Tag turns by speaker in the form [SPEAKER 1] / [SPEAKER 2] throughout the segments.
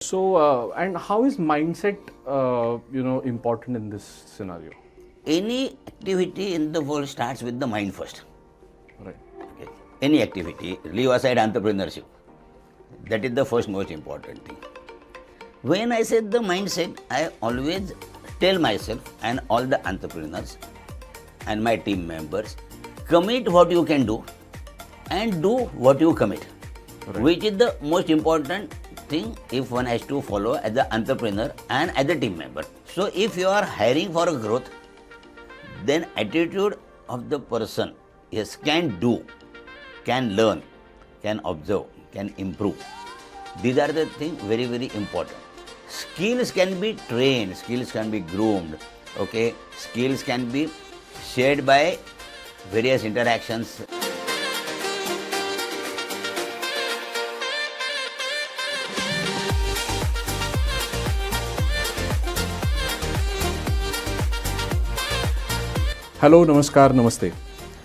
[SPEAKER 1] So, and how is mindset, important in this scenario?
[SPEAKER 2] Any activity in the world starts with the mind first.
[SPEAKER 1] Right.
[SPEAKER 2] Okay. Any activity, leave aside entrepreneurship. That is the first most important thing. When I said the mindset, I always tell myself and all the entrepreneurs and my team members, commit what you can do and do what you commit, which is the most important thing if one has to follow as an entrepreneur and as a team member. So if you are hiring for a growth, then attitude of the person is can do, can learn, can observe, can improve. These are the things very, very important. Skills can be trained, skills can be groomed, okay? Skills can be shared by various interactions.
[SPEAKER 1] Hello, Namaskar, Namaste.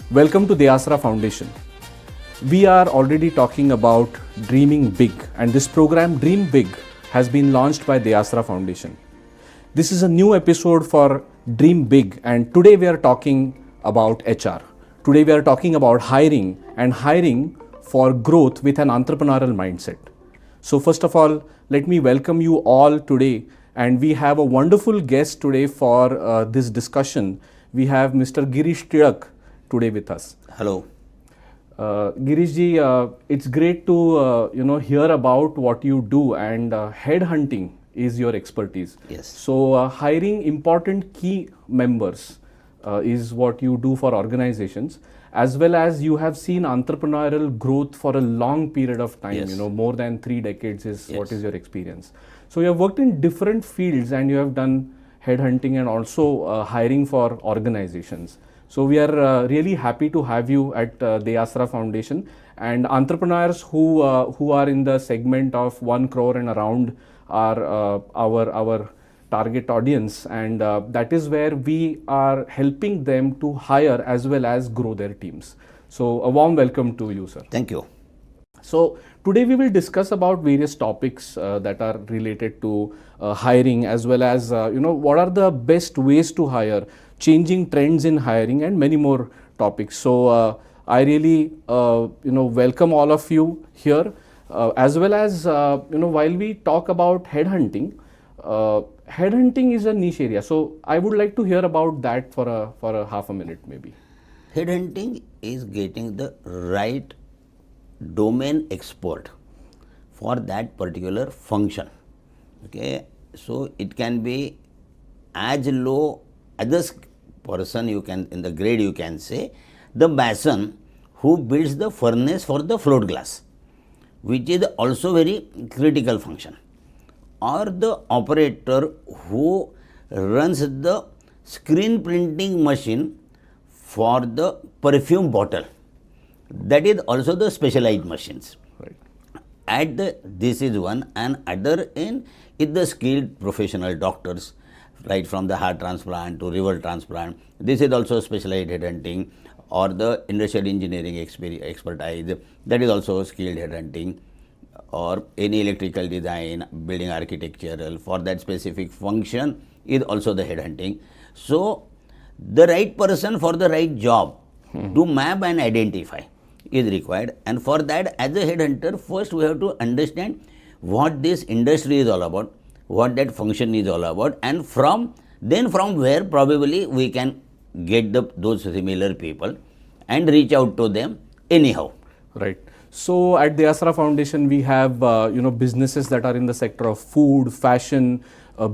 [SPEAKER 1] Welcome to deAsra Foundation. We are already talking about dreaming big, and this program Dream Big has been launched by deAsra Foundation. This is a new episode for Dream Big, and today we are talking about HR. Today we are talking about hiring and hiring for growth with an entrepreneurial mindset. So first of all, let me welcome you all today, and we have a wonderful guest today for this discussion. We have Mr. Girish Tilak today with us.
[SPEAKER 2] Hello.
[SPEAKER 1] Girish ji, it's great to hear about what you do, and headhunting is your expertise.
[SPEAKER 2] Yes.
[SPEAKER 1] So hiring important key members is what you do for organizations, as well as you have seen entrepreneurial growth for a long period of time.
[SPEAKER 2] Yes.
[SPEAKER 1] More than 3 decades is
[SPEAKER 2] Yes.
[SPEAKER 1] what is your experience. So you have worked in different fields, and you have done headhunting and also hiring for organizations. So we are really happy to have you at deAsra Foundation, and entrepreneurs who are in the segment of 1 crore and around are our target audience, and that is where we are helping them to hire as well as grow their teams. So a warm welcome to you, sir.
[SPEAKER 2] Thank you.
[SPEAKER 1] So today we will discuss about various topics that are related to hiring, as well as what are the best ways to hire, changing trends in hiring, and many more topics. So I really welcome all of you here, as well as while we talk about headhunting. Headhunting is a niche area, so I would like to hear about that for a half a minute maybe.
[SPEAKER 2] Headhunting is getting the right domain expert for that particular function. Okay, so it can be as low as the person, you can in the grade you can say the mason who builds the furnace for the float glass, which is also very critical function, or the operator who runs the screen printing machine for the perfume bottle. That is also the specialized machines.
[SPEAKER 1] Right.
[SPEAKER 2] This is one, and other end is the skilled professional doctors, right from the heart transplant to liver transplant. This is also specialized headhunting, or the industrial engineering expertise. That is also skilled headhunting, or any electrical design, building architectural for that specific function is also the headhunting. So the right person for the right job to map and identify is required, and for that as a headhunter first we have to understand what this industry is all about, what that function is all about, and from where probably we can get those similar people and reach out to them anyhow.
[SPEAKER 1] Right. So at deAsra Foundation we have businesses that are in the sector of food, fashion,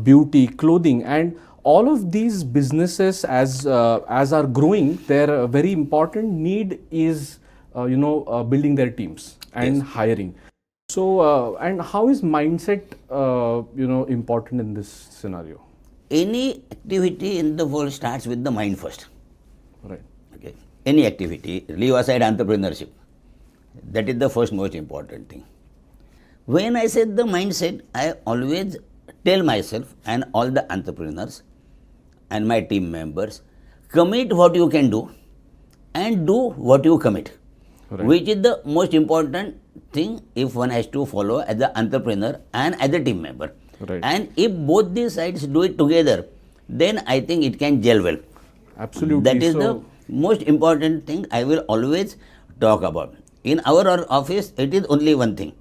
[SPEAKER 1] beauty, clothing, and all of these businesses as are growing, their very important need is building their teams and
[SPEAKER 2] Yes.
[SPEAKER 1] hiring. So and how is mindset important in this scenario?
[SPEAKER 2] Any activity in the world starts with the mind first.
[SPEAKER 1] Right.
[SPEAKER 2] Okay. Any activity, leave aside entrepreneurship. That is the first most important thing. When I said the mindset, I always tell myself and all the entrepreneurs and my team members, commit what you can do and do what you commit,
[SPEAKER 1] Right.
[SPEAKER 2] which is the most important thing if one has to follow as an entrepreneur and as a team member.
[SPEAKER 1] Right.
[SPEAKER 2] And if both these sides do it together, then I think it can gel well.
[SPEAKER 1] Absolutely.
[SPEAKER 2] That is the most important thing I will always talk about. In our office, it is only one thing.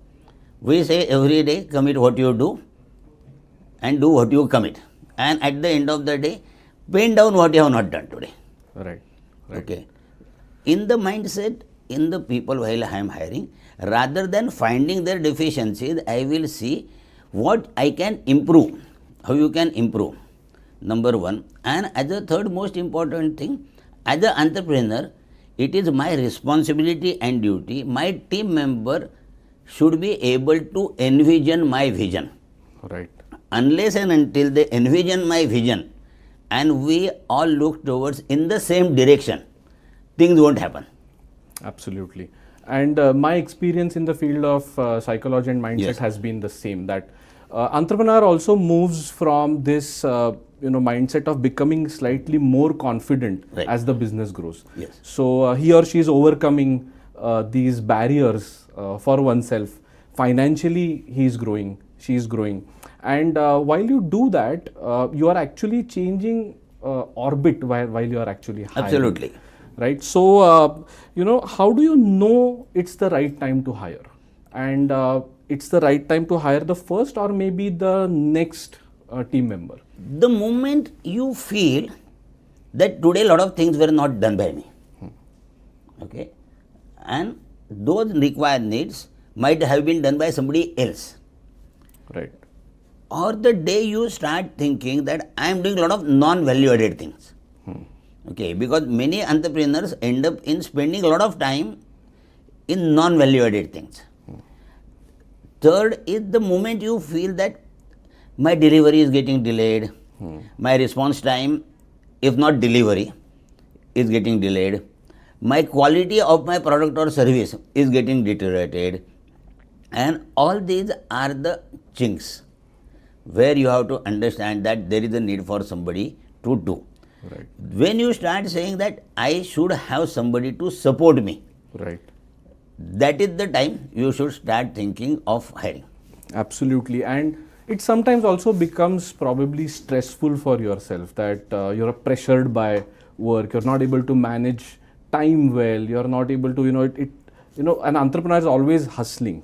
[SPEAKER 2] We say every day, commit what you do and do what you commit. And at the end of the day, pen down what you have not done today.
[SPEAKER 1] Right.
[SPEAKER 2] Okay. In the mindset, in the people while I am hiring, rather than finding their deficiencies, I will see what I can improve, how you can improve. Number one. And as a third most important thing, as an entrepreneur, it is my responsibility and duty. My team member should be able to envision my vision.
[SPEAKER 1] Right.
[SPEAKER 2] Unless and until they envision my vision and we all look towards in the same direction, things won't happen.
[SPEAKER 1] Absolutely. And my experience in the field of psychology and mindset
[SPEAKER 2] Yes.
[SPEAKER 1] has been the same, that entrepreneur also moves from this mindset of becoming slightly more confident
[SPEAKER 2] Right.
[SPEAKER 1] as the business grows.
[SPEAKER 2] Yes.
[SPEAKER 1] So he or she is overcoming these barriers for oneself. Financially, he is growing, she is growing. And while you do that, you are actually changing orbit while you are actually hiring.
[SPEAKER 2] Absolutely.
[SPEAKER 1] Right. So, how do you know it's the right time to hire? And it's the right time to hire the first or maybe the next team member?
[SPEAKER 2] The moment you feel that today a lot of things were not done by me, okay, and those required needs might have been done by somebody else,
[SPEAKER 1] Right.
[SPEAKER 2] or the day you start thinking that I am doing a lot of non-value added things, okay, because many entrepreneurs end up in spending a lot of time in non-value added things. Third is the moment you feel that my delivery is getting delayed, my response time, if not delivery, is getting delayed, my quality of my product or service is getting deteriorated, and all these are the chinks where you have to understand that there is a need for somebody to do.
[SPEAKER 1] Right.
[SPEAKER 2] When you start saying that I should have somebody to support me,
[SPEAKER 1] Right.
[SPEAKER 2] that is the time you should start thinking of hiring.
[SPEAKER 1] Absolutely. And it sometimes also becomes probably stressful for yourself, that you're pressured by work, you're not able to manage time well, you're not able to, an entrepreneur is always hustling.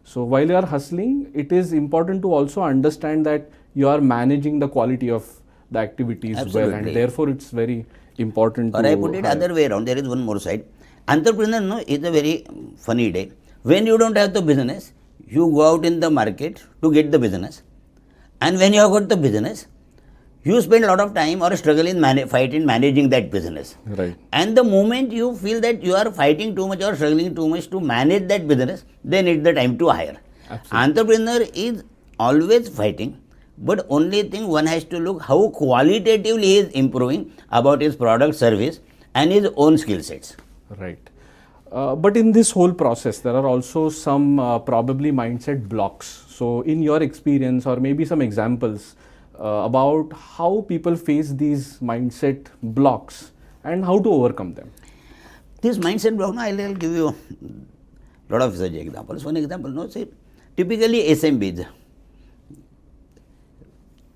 [SPEAKER 1] So while you are hustling, it is important to also understand that you are managing the quality of the activities well,
[SPEAKER 2] Absolutely.
[SPEAKER 1] and therefore it's very important
[SPEAKER 2] Or
[SPEAKER 1] to
[SPEAKER 2] I put it
[SPEAKER 1] hire.
[SPEAKER 2] other way around, there is one more side. Entrepreneur is a very funny day. When you don't have the business, you go out in the market to get the business. And when you have got the business, you spend a lot of time or struggle in managing that business.
[SPEAKER 1] Right.
[SPEAKER 2] And the moment you feel that you are fighting too much or struggling too much to manage that business, then it's the time to hire.
[SPEAKER 1] Absolutely.
[SPEAKER 2] Entrepreneur is always fighting, but only thing one has to look how qualitatively he is improving about his product, service and his own skill sets.
[SPEAKER 1] Right. But in this whole process, there are also some probably mindset blocks. So in your experience, or maybe some examples about how people face these mindset blocks and how to overcome them.
[SPEAKER 2] This mindset block, I'll give you a lot of such examples. One example, say, typically SMBs,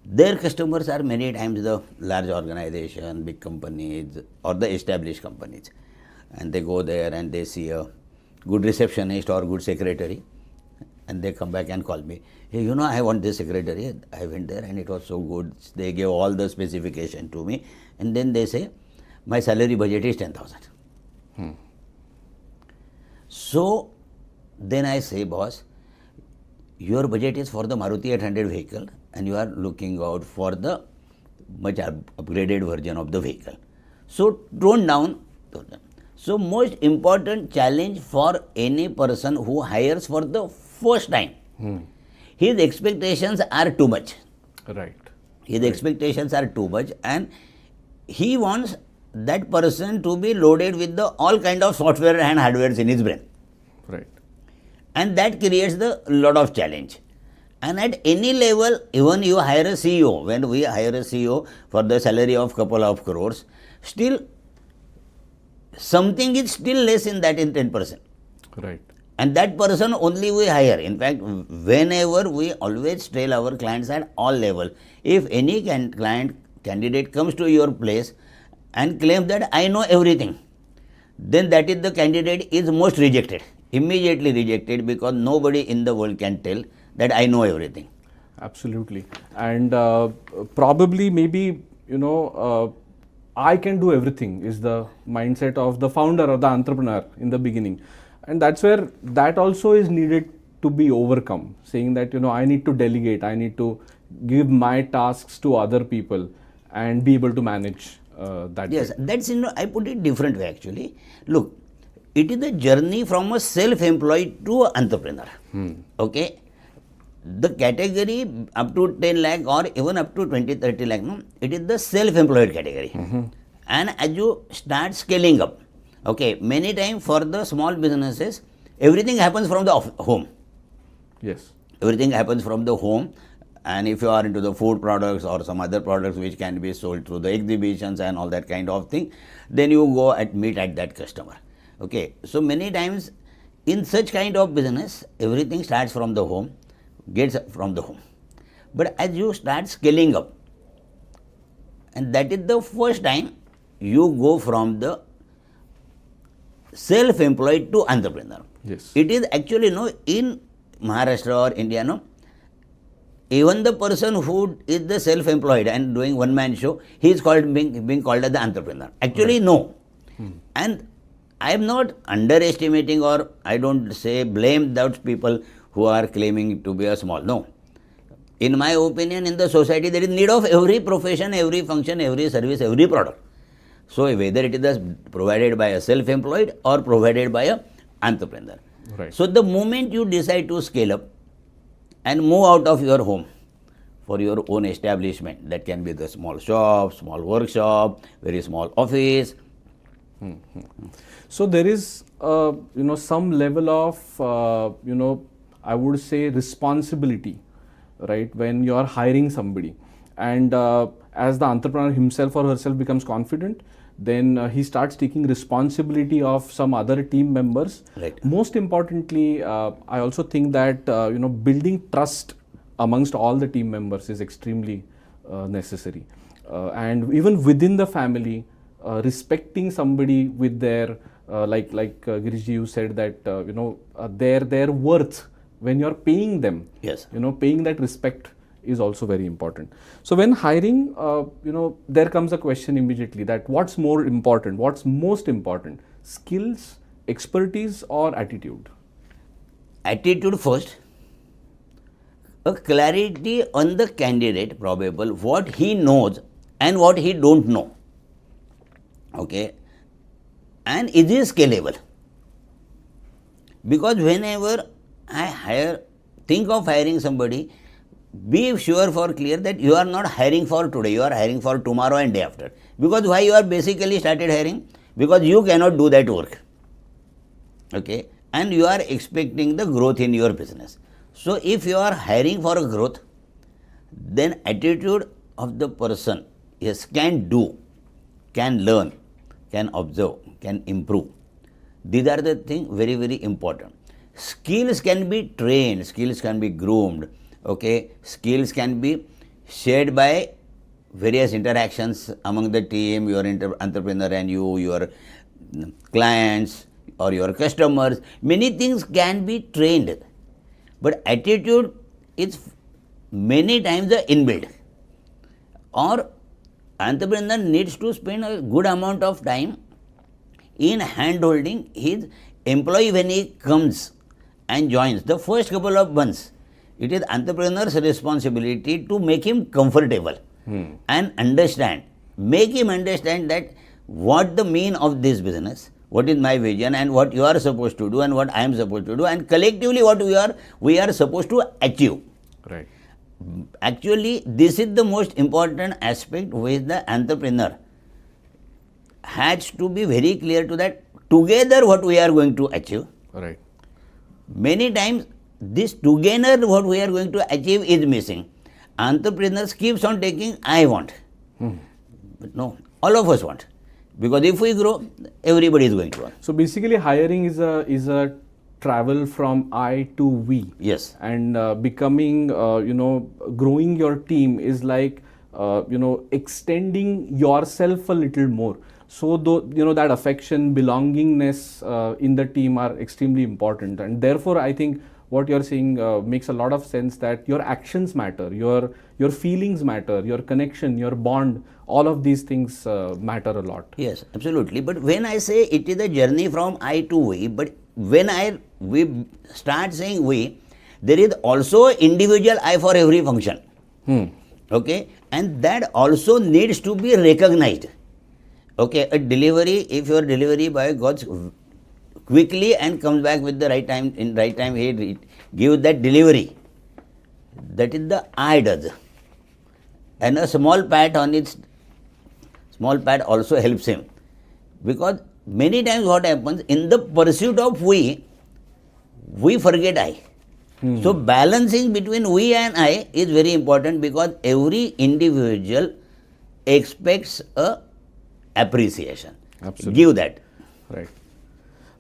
[SPEAKER 2] their customers are many times the large organization, big companies or the established companies. And they go there and they see a good receptionist or good secretary and they come back and call me. Hey, I want this secretary. I went there and it was so good. They gave all the specification to me. And then they say, my salary budget is 10,000. So then I say, boss, your budget is for the Maruti 800 vehicle and you are looking out for the much upgraded version of the vehicle. So tone down. So most important challenge for any person who hires for the first time, his expectations are too much.
[SPEAKER 1] Right.
[SPEAKER 2] His expectations are too much and he wants that person to be loaded with the all kind of software and hardware in his brain.
[SPEAKER 1] Right.
[SPEAKER 2] And that creates the lot of challenge. And at any level, even you hire a CEO, when we hire a CEO for the salary of couple of crores, still something is still less in that in 10%.
[SPEAKER 1] Right.
[SPEAKER 2] And that person only we hire. In fact, whenever we always tell our clients at all level, if any candidate comes to your place and claims that I know everything, then that is the candidate is most rejected, immediately rejected, because nobody in the world can tell that I know everything.
[SPEAKER 1] Absolutely. And probably maybe, I can do everything is the mindset of the founder or the entrepreneur in the beginning. And that's where that also is needed to be overcome, saying that, I need to delegate, I need to give my tasks to other people and be able to manage that.
[SPEAKER 2] Yes, that's, I put it different way actually. Look, it is the journey from a self-employed to entrepreneur. Okay. The category up to 10 lakh or even up to 20-30 lakh, no, it is the self-employed category. And as you start scaling up, okay, many times for the small businesses, everything happens from the home.
[SPEAKER 1] Yes.
[SPEAKER 2] Everything happens from the home. And if you are into the food products or some other products which can be sold through the exhibitions and all that kind of thing, then you go and meet at that customer. Okay. So many times in such kind of business, everything starts from the home, gets from the home. But as you start scaling up, and that is the first time you go from the self-employed to entrepreneur.
[SPEAKER 1] Yes.
[SPEAKER 2] It is actually, in Maharashtra or India, even the person who is the self-employed and doing one-man show, he is called being called as the entrepreneur. Actually, right. No. And I am not underestimating, or I don't say blame those people who are claiming to be a small. No. In my opinion, in the society, there is need of every profession, every function, every service, every product. So whether it is provided by a self-employed or provided by a entrepreneur.
[SPEAKER 1] Right.
[SPEAKER 2] So the moment you decide to scale up and move out of your home for your own establishment, that can be the small shop, small workshop, very small office.
[SPEAKER 1] So there is, some level of, I would say responsibility, right, when you are hiring somebody. And as the entrepreneur himself or herself becomes confident, then he starts taking responsibility of some other team members.
[SPEAKER 2] Right.
[SPEAKER 1] Most importantly, I also think that, building trust amongst all the team members is extremely necessary. And even within the family, respecting somebody with their, like Girish ji, you said that, their worth when you're paying them.
[SPEAKER 2] Yes.
[SPEAKER 1] Paying that respect is also very important. So when hiring, there comes a question immediately that what's more important, what's most important, skills, expertise or attitude?
[SPEAKER 2] Attitude first. A clarity on the candidate, probable, what he knows and what he don't know. Okay. And is he scalable? Because whenever I think of hiring somebody, be sure for clear that you are not hiring for today, you are hiring for tomorrow and day after. Because why you are basically started hiring? Because you cannot do that work. Okay. And you are expecting the growth in your business. So if you are hiring for a growth, then attitude of the person, yes, can do, can learn, can observe, can improve. These are the things very, very important. Skills can be trained, skills can be groomed. Okay, skills can be shared by various interactions among the team, your entrepreneur and you, your clients or your customers. Many things can be trained, but attitude is many times the inbuilt. Or entrepreneur needs to spend a good amount of time in hand-holding his employee when he comes and joins. The first couple of months, it is entrepreneur's responsibility to make him comfortable and understand, make him understand that what the mean of this business, what is my vision and what you are supposed to do and what I am supposed to do, and collectively what we are supposed to achieve.
[SPEAKER 1] Right.
[SPEAKER 2] Actually, this is the most important aspect which the entrepreneur has to be very clear to that together what we are going to achieve.
[SPEAKER 1] Right.
[SPEAKER 2] Many times this together what we are going to achieve is missing. Entrepreneurs keeps on taking I want. But no, all of us want. Because if we grow, everybody is going to want.
[SPEAKER 1] So basically hiring is a travel from I to we.
[SPEAKER 2] Yes.
[SPEAKER 1] And becoming, growing your team is like, extending yourself a little more. So, that affection, belongingness in the team are extremely important. And therefore, I think what you're saying makes a lot of sense, that your actions matter, your feelings matter, your connection, your bond, all of these things matter a lot.
[SPEAKER 2] Yes, absolutely. But when I say it is a journey from I to we, but when we start saying we, there is also individual I for every function. Okay, and that also needs to be recognized. Okay, a delivery, if your delivery boy goes quickly and comes back with the right time, in right time he gives that delivery, that is the I does. And a small pat on its small pat also helps him, because many times what happens, in the pursuit of we forget I. So balancing between we and I is very important, because every individual expects a appreciation.
[SPEAKER 1] Absolutely.
[SPEAKER 2] Give that.
[SPEAKER 1] Right.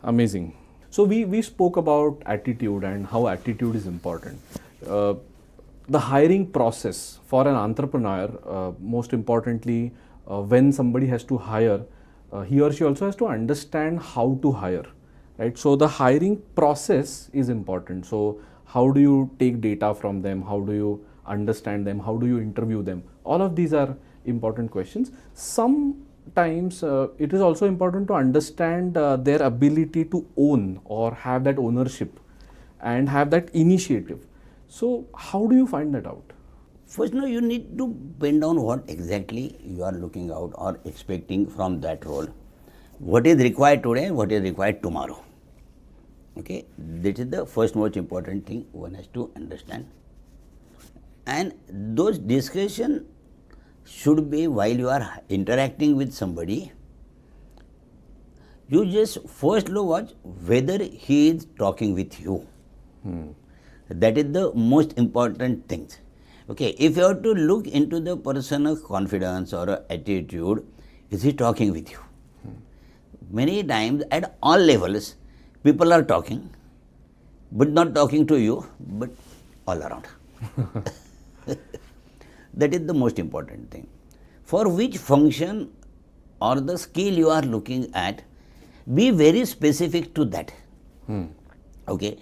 [SPEAKER 1] Amazing. So we spoke about attitude and how attitude is important. The hiring process for an entrepreneur, most importantly, when somebody has to hire, he or she also has to understand how to hire, right? So the hiring process is important. So how do you take data from them? How do you understand them? How do you interview them? All of these are important questions. Sometimes it is also important to understand their ability to own or have that ownership and have that initiative. So how do you find that out?
[SPEAKER 2] First, now you need to pin down what exactly you are looking out or expecting from that role. What is required today, what is required tomorrow. Okay, this is the first most important thing one has to understand. And those discussions should be while you are interacting with somebody. You just first watch whether he is talking with you. That is the most important thing. Okay, if you have to look into the person's confidence or attitude, is he talking with you? Many times at all levels, people are talking, but not talking to you, but all around. That is the most important thing. For which function or the skill you are looking at, be very specific to that. Okay.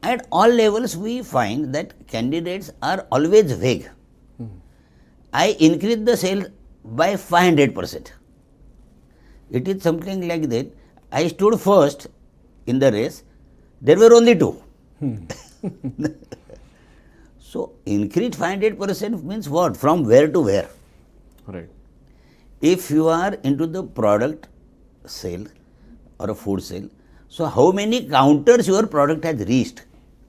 [SPEAKER 2] At all levels, we find that candidates are always vague. I increase the sale by 500%. It is something like that. I stood first in the race, there were only two. So, increase 500% means what? From where to where?
[SPEAKER 1] Right.
[SPEAKER 2] If you are into the product sale or a food sale, so how many counters your product has reached?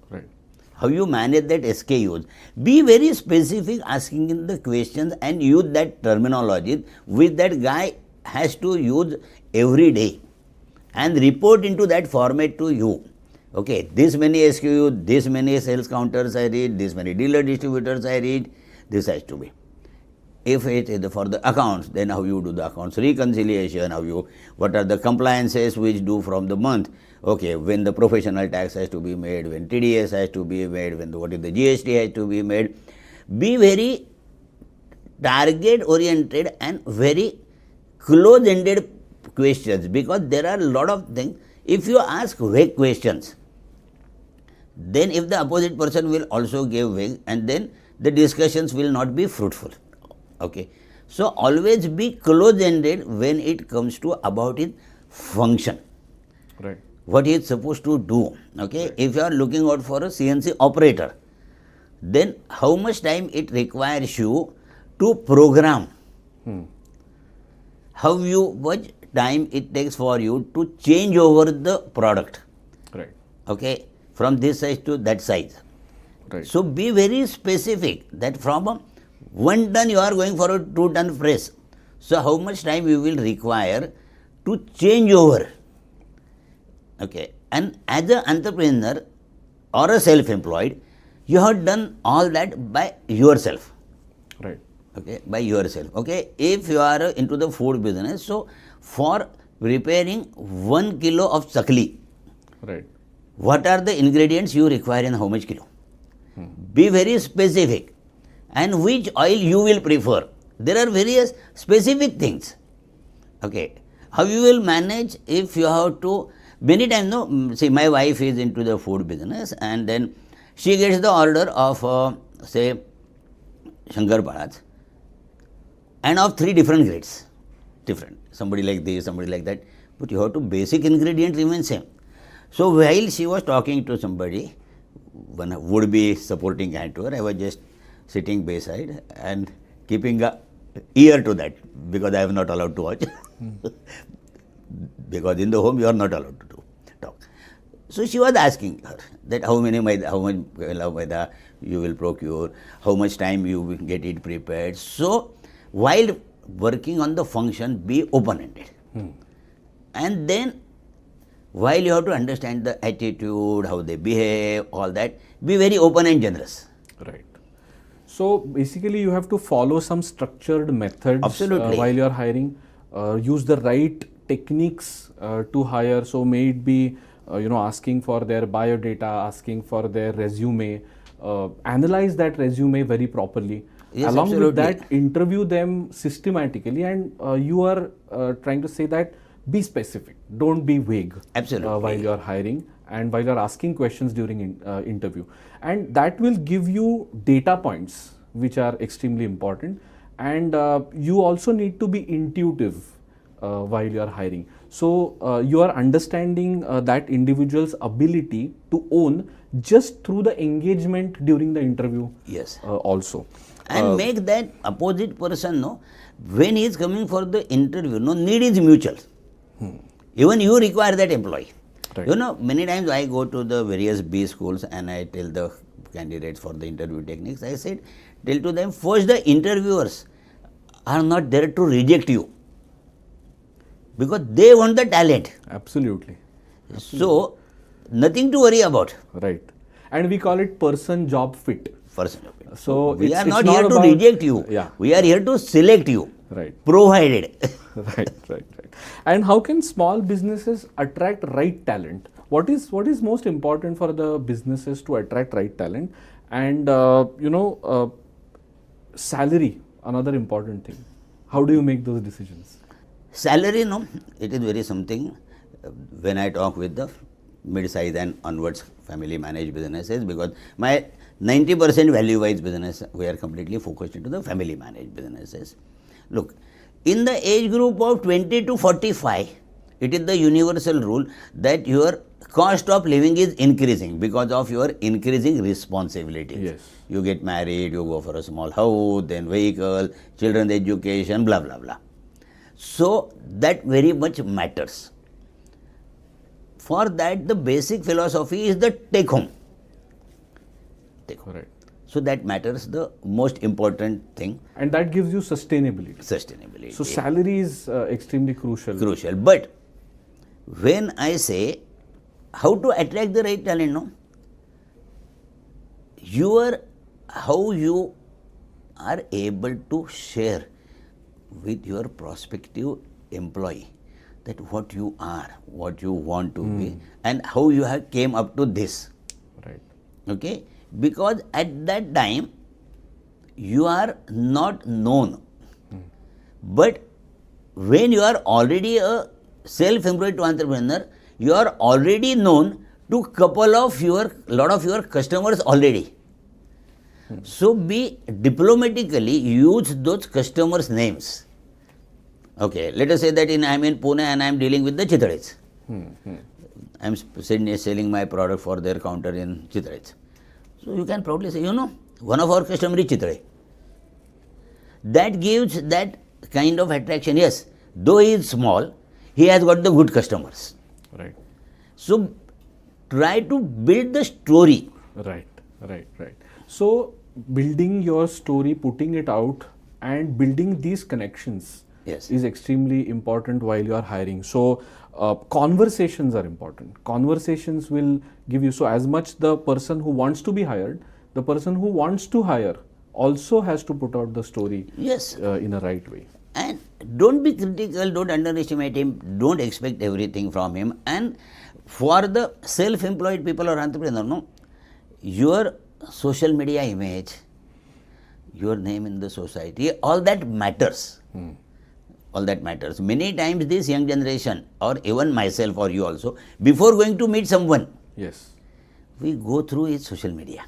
[SPEAKER 1] Right.
[SPEAKER 2] How you manage that SKUs. Be very specific asking in the questions and use that terminology which that guy has to use every day and report into that format to you. Okay, this many SKU, this many sales counters I read, this many dealer distributors I read, this has to be. If it is for the accounts, then how you do the accounts reconciliation, what are the compliances which do from the month. Okay, when the professional tax has to be made, when TDS has to be made, what is the GST has to be made. Be very target oriented and very close ended questions, because there are a lot of things. If you ask vague questions, then if the opposite person will also give vague, and then the discussions will not be fruitful. Okay, so always be close ended when it comes to about its function.
[SPEAKER 1] Right.
[SPEAKER 2] What he is supposed to do. Okay, right. If you are looking out for a CNC operator, then how much time it requires you to program? How much time it takes for you to change over the product?
[SPEAKER 1] Right.
[SPEAKER 2] Okay, from this size to that size.
[SPEAKER 1] Right.
[SPEAKER 2] So be very specific that from a 1 ton you are going for a 2 ton press. So how much time you will require to change over? Okay, and as an entrepreneur or a self-employed, you have done all that by yourself.
[SPEAKER 1] Right.
[SPEAKER 2] Okay, by yourself. Okay, if you are into the food business, so for preparing 1 kilo of chakli,
[SPEAKER 1] Right.
[SPEAKER 2] what are the ingredients you require in how much kilo. Be very specific. And which oil you will prefer. There are various specific things. Okay. How you will manage if you have to, many times, no, see, my wife is into the food business, and then she gets the order of, say, Shankar Paras, and of 3 different grades, different, somebody like this, somebody like that, but you have to basic ingredient remain same. So while she was talking to somebody, one would be supporting hand to her, I was just sitting beside and keeping a ear to that, because I am not allowed to watch. Because in the home you are not allowed to talk. So she was asking her that how much maida you will procure, how much time you will get it prepared. So while working on the function, be open-ended. And then while you have to understand the attitude, how they behave, all that, be very open and generous.
[SPEAKER 1] Right. So basically you have to follow some structured methods.
[SPEAKER 2] Absolutely.
[SPEAKER 1] While you are hiring. Use the right techniques to hire. So may it be asking for their biodata, asking for their resume, analyze that resume very properly.
[SPEAKER 2] Yes,
[SPEAKER 1] Along
[SPEAKER 2] absolutely.
[SPEAKER 1] with that, interview them systematically, and you are trying to say that be specific, don't be vague.
[SPEAKER 2] Absolutely.
[SPEAKER 1] While you are hiring and while you are asking questions during interview, and that will give you data points which are extremely important. And you also need to be intuitive while you are hiring. So you are understanding that individual's ability to own just through the engagement during the interview.
[SPEAKER 2] Yes.
[SPEAKER 1] Also.
[SPEAKER 2] And make that opposite person know when he is coming for the interview, no, need is mutual. Even you require that employee.
[SPEAKER 1] Right.
[SPEAKER 2] You know, many times I go to the various B schools and I tell the candidates for the interview techniques, I said, tell to them, first the interviewers are not there to reject you, because they want the talent.
[SPEAKER 1] Absolutely.
[SPEAKER 2] So, nothing to worry about.
[SPEAKER 1] Right. And we call it person job fit.
[SPEAKER 2] First,
[SPEAKER 1] So
[SPEAKER 2] we are
[SPEAKER 1] it's
[SPEAKER 2] not here to
[SPEAKER 1] about-
[SPEAKER 2] reject you.
[SPEAKER 1] Yeah.
[SPEAKER 2] We are here to select you.
[SPEAKER 1] Right.
[SPEAKER 2] Provided.
[SPEAKER 1] Right. And how can small businesses attract right talent? What is most important for the businesses to attract right talent? And salary, another important thing. How do you make those decisions?
[SPEAKER 2] Salary, no, it is very something. When I talk with the mid-size and onwards family managed businesses, because my 90% value-wise business, we are completely focused into the family managed businesses. Look, in the age group of 20 to 45, it is the universal rule that your cost of living is increasing because of your increasing responsibilities.
[SPEAKER 1] Yes.
[SPEAKER 2] You get married, you go for a small house, then vehicle, children's education, blah, blah, blah. So that very much matters. For that, the basic philosophy is the take home.
[SPEAKER 1] Correct.
[SPEAKER 2] So that matters, the most important thing.
[SPEAKER 1] And that gives you sustainability.
[SPEAKER 2] Sustainability.
[SPEAKER 1] So salary is extremely crucial.
[SPEAKER 2] Crucial. But when I say how to attract the right talent, no? How you are able to share with your prospective employee that what you are, what you want to be, and how you have came up to this.
[SPEAKER 1] Right.
[SPEAKER 2] Okay? Because at that time, you are not known. But when you are already a self-employed entrepreneur, you are already known to lot of your customers already. So be diplomatically use those customers' names. Okay, let us say that I am in Pune and I am dealing with the Chitradis. I am selling my product for their counter in Chitradis. So you can proudly say, one of our customers is Chitrade. That gives that kind of attraction. Yes, though he is small, he has got the good customers.
[SPEAKER 1] Right.
[SPEAKER 2] So try to build the story.
[SPEAKER 1] Right. So building your story, putting it out, and building these connections is extremely important while you are hiring. So conversations are important. Conversations will give you, so as much the person who wants to be hired, the person who wants to hire also has to put out the story in a right way.
[SPEAKER 2] And don't be critical, don't underestimate him, don't expect everything from him. And for the self-employed people or entrepreneur, no, your social media image, your name in the society, all that matters. All that matters. Many times this young generation, or even myself or you also, before going to meet someone,
[SPEAKER 1] Yes.
[SPEAKER 2] we go through his social media.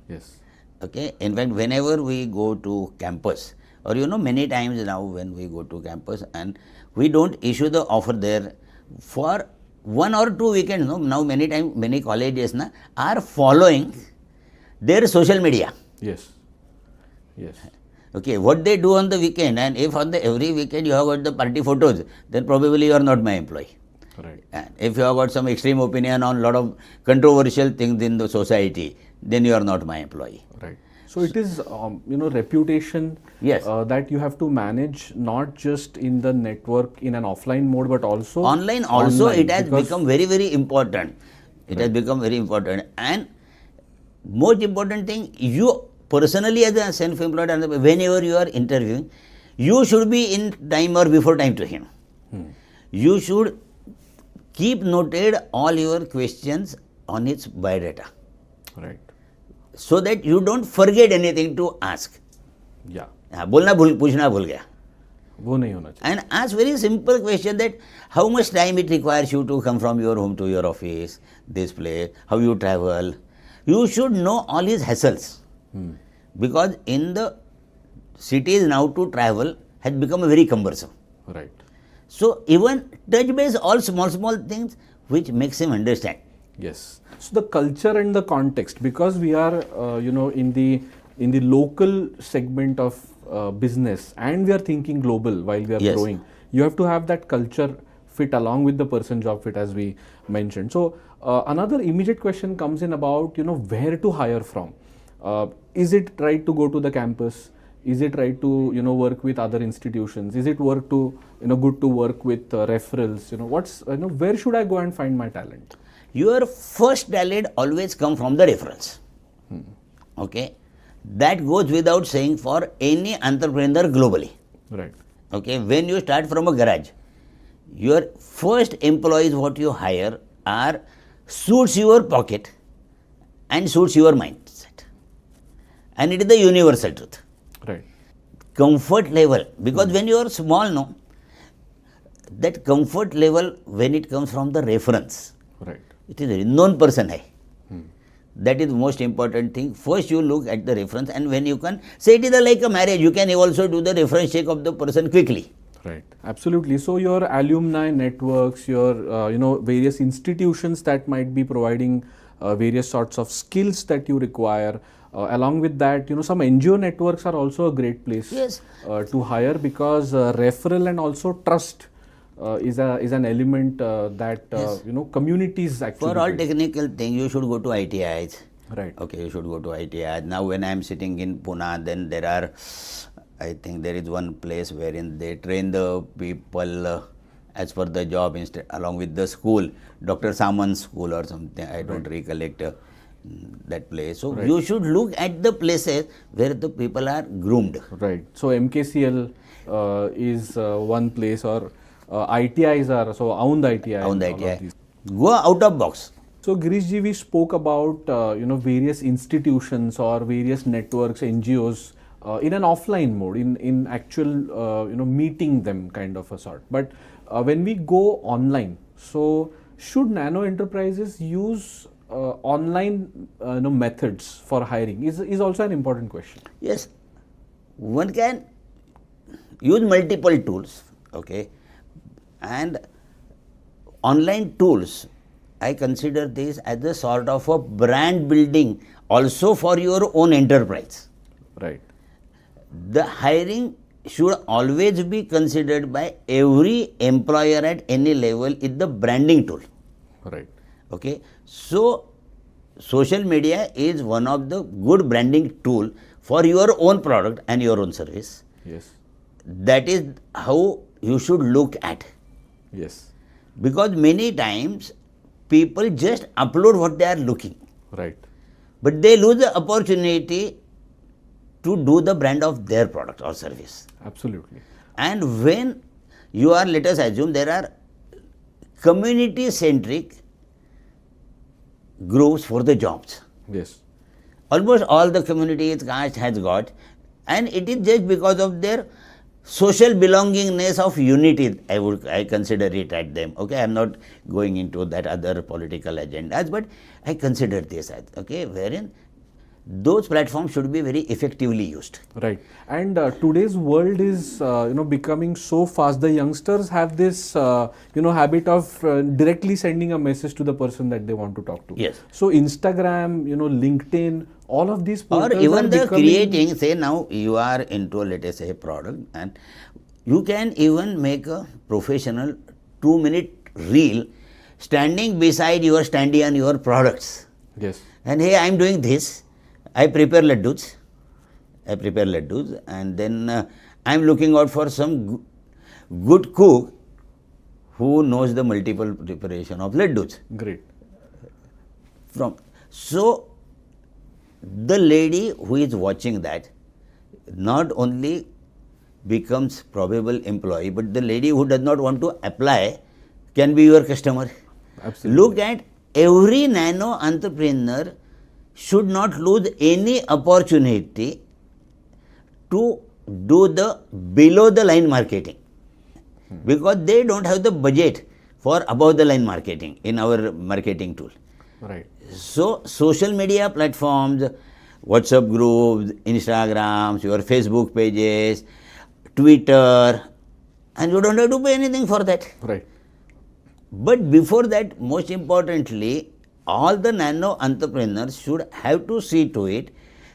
[SPEAKER 1] Yes.
[SPEAKER 2] Okay. In fact, whenever we go to campus, or many times now when we go to campus and we don't issue the offer there for 1 or 2 weekends. No, now many times many colleges are following their social media.
[SPEAKER 1] Yes. Yes.
[SPEAKER 2] Okay, what they do on the weekend, and if on the every weekend you have got the party photos, then probably you are not my employee.
[SPEAKER 1] Right.
[SPEAKER 2] And if you have got some extreme opinion on a lot of controversial things in the society, then you are not my employee.
[SPEAKER 1] Right. So it is, reputation
[SPEAKER 2] Yes.
[SPEAKER 1] that you have to manage, not just in the network in an offline mode, but also
[SPEAKER 2] Online also
[SPEAKER 1] online,
[SPEAKER 2] it has
[SPEAKER 1] because-
[SPEAKER 2] become very, very important. It has become very important. And most important thing, you personally as a self-employed, whenever you are interviewing, you should be in time or before time to him. You should keep noted all your questions on its biodata,
[SPEAKER 1] Right.
[SPEAKER 2] so that you don't forget anything to ask.
[SPEAKER 1] Yeah.
[SPEAKER 2] पूछना भूल गया.
[SPEAKER 1] वो नहीं होना चाहिए.
[SPEAKER 2] And ask very simple question that how much time it requires you to come from your home to your office, this place, how you travel. You should know all his hassles. Because in the cities now to travel has become very cumbersome.
[SPEAKER 1] Right.
[SPEAKER 2] So even touch base all small things which makes him understand.
[SPEAKER 1] Yes. So the culture and the context, because we are, in the local segment of business, and we are thinking global while we are
[SPEAKER 2] Yes.
[SPEAKER 1] growing, you have to have that culture fit along with the person job fit, as we mentioned. So another immediate question comes in about, where to hire from. Is it right to go to the campus? Is it right to, work with other institutions? Is it good to work with referrals? Where should I go and find my talent?
[SPEAKER 2] Your first talent always come from the reference. Okay. That goes without saying for any entrepreneur globally.
[SPEAKER 1] Right.
[SPEAKER 2] Okay. When you start from a garage, your first employees what you hire are suits your pocket and suits your mindset. And it is the universal truth.
[SPEAKER 1] Right.
[SPEAKER 2] Comfort level, because when you are small, no, that comfort level when it comes from the reference,
[SPEAKER 1] Right.
[SPEAKER 2] it is a known person. Hai. That is the most important thing. First you look at the reference, and when you can say it is like a marriage, you can also do the reference check of the person quickly.
[SPEAKER 1] Right. Absolutely. So your alumni networks, your various institutions that might be providing various sorts of skills that you require. Along with that, some NGO networks are also a great place
[SPEAKER 2] Yes.
[SPEAKER 1] to hire, because referral and also trust is an element that communities actually
[SPEAKER 2] For all
[SPEAKER 1] build.
[SPEAKER 2] technical thing, you should go to ITIs.
[SPEAKER 1] Right.
[SPEAKER 2] Okay, you should go to ITIs. Now when I am sitting in Pune, then there are, I think there is one place wherein they train the people as per the job along with the school, Dr. Saman's school or something. I don't recollect that place. So you should look at the places where the people are groomed.
[SPEAKER 1] Right. So MKCL is one place, or ITIs are, so Aund ITI.
[SPEAKER 2] On
[SPEAKER 1] and
[SPEAKER 2] the
[SPEAKER 1] all of
[SPEAKER 2] ITI.
[SPEAKER 1] these.
[SPEAKER 2] Go out of box.
[SPEAKER 1] So Girish ji, we spoke about various institutions or various networks, NGOs in an offline mode, in actual meeting them kind of a sort. But when we go online, so should nano enterprises use online methods for hiring? Is also an important question.
[SPEAKER 2] Yes, one can use multiple tools, okay, and online tools, I consider this as a sort of a brand building also for your own enterprise.
[SPEAKER 1] Right.
[SPEAKER 2] The hiring should always be considered by every employer at any level is the branding tool.
[SPEAKER 1] Right.
[SPEAKER 2] Okay. So, social media is one of the good branding tool for your own product and your own service.
[SPEAKER 1] Yes.
[SPEAKER 2] That is how you should look at.
[SPEAKER 1] Yes.
[SPEAKER 2] Because many times people just upload what they are looking.
[SPEAKER 1] Right.
[SPEAKER 2] But they lose the opportunity to do the brand of their product or service.
[SPEAKER 1] Absolutely.
[SPEAKER 2] And when you are, let us assume, there are community centric groups for the jobs.
[SPEAKER 1] Yes.
[SPEAKER 2] Almost all the communities caste has got, and it is just because of their social belongingness of unity. I consider it at them. Okay, I am not going into that other political agendas, but I consider this as okay, wherein those platforms should be very effectively used.
[SPEAKER 1] Right. And today's world is, becoming so fast. The youngsters have this, habit of directly sending a message to the person that they want to talk to.
[SPEAKER 2] Yes.
[SPEAKER 1] So Instagram, LinkedIn, all of these
[SPEAKER 2] Or
[SPEAKER 1] portals
[SPEAKER 2] even
[SPEAKER 1] are
[SPEAKER 2] the
[SPEAKER 1] becoming,
[SPEAKER 2] creating, say now you are into, let us say, a product, and you can even make a professional 2-minute reel standing beside your standee on your products.
[SPEAKER 1] Yes.
[SPEAKER 2] And hey, I am doing this. I prepare laddus, and then I am looking out for some good cook who knows the multiple preparation of laddus.
[SPEAKER 1] Great.
[SPEAKER 2] So the lady who is watching that not only becomes probable employee, but the lady who does not want to apply can be your customer.
[SPEAKER 1] Absolutely.
[SPEAKER 2] Look at every nano entrepreneur should not lose any opportunity to do the below the line marketing, because they don't have the budget for above the line marketing in our marketing tool.
[SPEAKER 1] Right.
[SPEAKER 2] So social media platforms, WhatsApp groups, Instagrams, your Facebook pages, Twitter, and you don't have to pay anything for that.
[SPEAKER 1] Right.
[SPEAKER 2] But before that, most importantly, all the nano entrepreneurs should have to see to it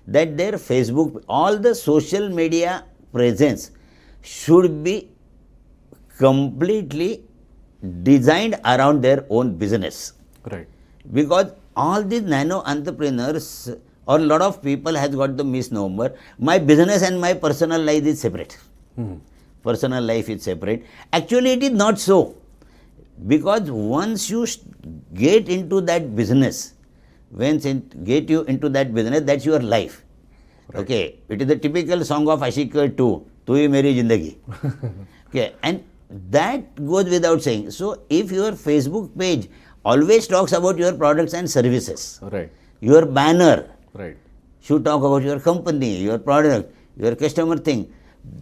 [SPEAKER 2] that their Facebook, all the social media presence should be completely designed around their own business.
[SPEAKER 1] Right.
[SPEAKER 2] Because all these nano entrepreneurs or a lot of people has got the misnomer, my business and my personal life is separate. Personal life is separate. Actually, it is not so. Because once you get into that business, that's your life. Right. Okay, it is the typical song of Ashika 2, Tu Hi Meri Zindagi. Okay, and that goes without saying. So, if your Facebook page always talks about your products and services,
[SPEAKER 1] Right.
[SPEAKER 2] your banner
[SPEAKER 1] Right.
[SPEAKER 2] should talk about your company, your product, your customer thing,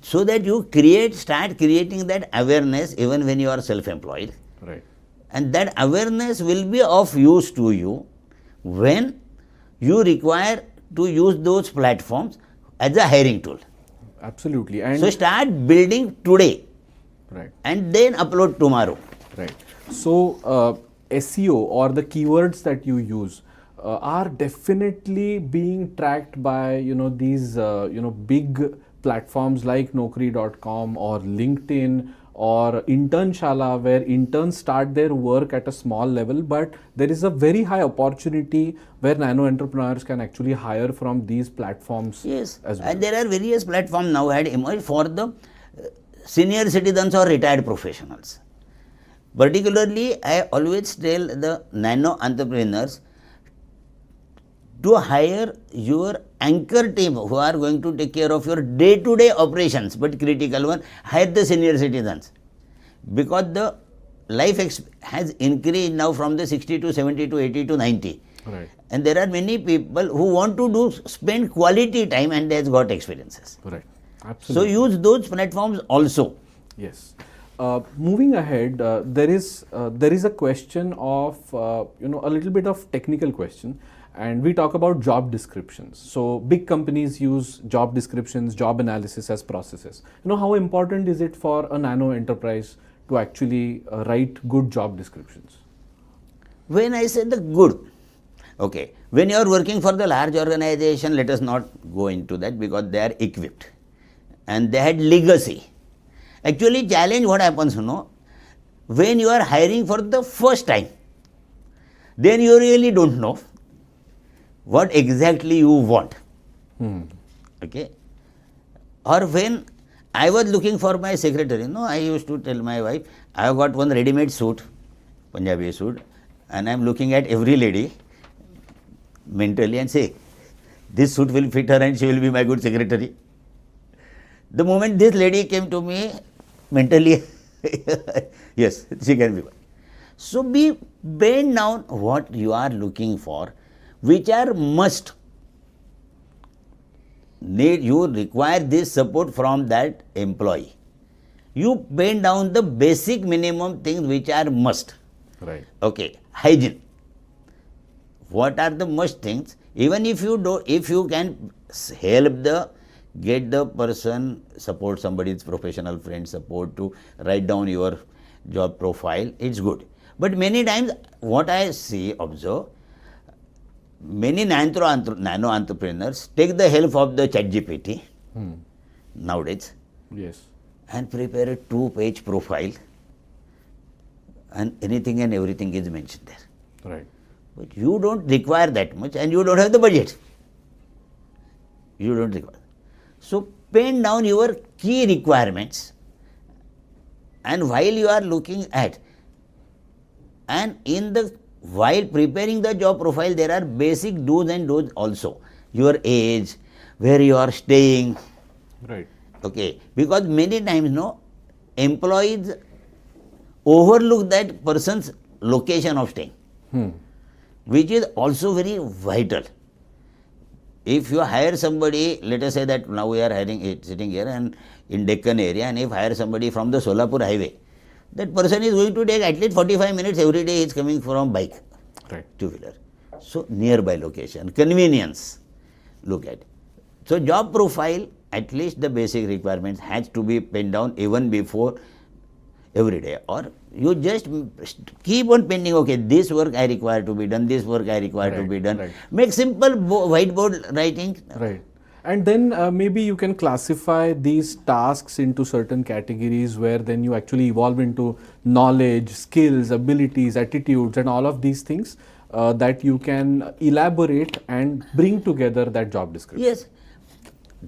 [SPEAKER 2] so that you start creating that awareness even when you are self-employed.
[SPEAKER 1] Right.
[SPEAKER 2] And that awareness will be of use to you when you require to use those platforms as a hiring tool.
[SPEAKER 1] Absolutely. And
[SPEAKER 2] So start building today
[SPEAKER 1] right.
[SPEAKER 2] and then upload tomorrow.
[SPEAKER 1] Right. So SEO or the keywords that you use are definitely being tracked by these big platforms like Naukri.com or LinkedIn or Internshala, where interns start their work at a small level, but there is a very high opportunity where nano entrepreneurs can actually hire from these platforms.
[SPEAKER 2] Yes,
[SPEAKER 1] as well.
[SPEAKER 2] and there are various platforms now had emerged for the senior citizens or retired professionals. Particularly, I always tell the nano entrepreneurs to hire your anchor team who are going to take care of your day-to-day operations, but critical one, hire the senior citizens. Because the life has increased now from the 60 to 70 to 80 to 90.
[SPEAKER 1] Right.
[SPEAKER 2] And there are many people who want to spend quality time and they have got experiences.
[SPEAKER 1] Right. Absolutely.
[SPEAKER 2] So use those platforms also.
[SPEAKER 1] Yes. Moving ahead, there is a question of a little bit of technical question, and we talk about job descriptions. So big companies use job descriptions, job analysis as processes. How important is it for a nano enterprise to actually write good job descriptions?
[SPEAKER 2] When I say the good, okay, when you are working for the large organization, let us not go into that because they are equipped and they had legacy. Actually, challenge what happens, when you are hiring for the first time, then you really don't know what exactly you want. Okay. Or when I was looking for my secretary, I used to tell my wife, I have got one ready-made suit, Punjabi suit, and I am looking at every lady mentally and say, this suit will fit her and she will be my good secretary. The moment this lady came to me, mentally, yes, she can be one. So be bend down what you are looking for, which are must. You require this support from that employee. You bend down the basic minimum things which are must.
[SPEAKER 1] Right.
[SPEAKER 2] Okay, hygiene. What are the must things? Even if you do, if you can help get the person, support somebody's professional friend, support to write down your job profile, it's good. But many times what I see, observe, many nano entrepreneurs take the help of the ChatGPT nowadays
[SPEAKER 1] Yes.
[SPEAKER 2] and prepare a 2-page profile, and anything and everything is mentioned there.
[SPEAKER 1] Right.
[SPEAKER 2] But you don't require that much and you don't have the budget. You don't require. So pen down your key requirements, and while you are looking at, and while preparing the job profile, there are basic do's and don'ts also. Your age, where you are staying.
[SPEAKER 1] Right.
[SPEAKER 2] Okay, because many times employees overlook that person's location of staying, which is also very vital. If you hire somebody, let us say that now we are sitting here and in Deccan area, and if hire somebody from the Solapur highway, that person is going to take at least 45 minutes every day. He is coming from bike,
[SPEAKER 1] Right.
[SPEAKER 2] two-wheeler. So nearby location, convenience, look at. So job profile, at least the basic requirements has to be penned down even before every day, or you just keep on pending. Okay, this work I require to be done, this work I require to
[SPEAKER 1] Right,
[SPEAKER 2] be done.
[SPEAKER 1] right.
[SPEAKER 2] Make simple whiteboard writing.
[SPEAKER 1] Right. And then maybe you can classify these tasks into certain categories where then you actually evolve into knowledge, skills, abilities, attitudes, and all of these things that you can elaborate and bring together that job description.
[SPEAKER 2] Yes,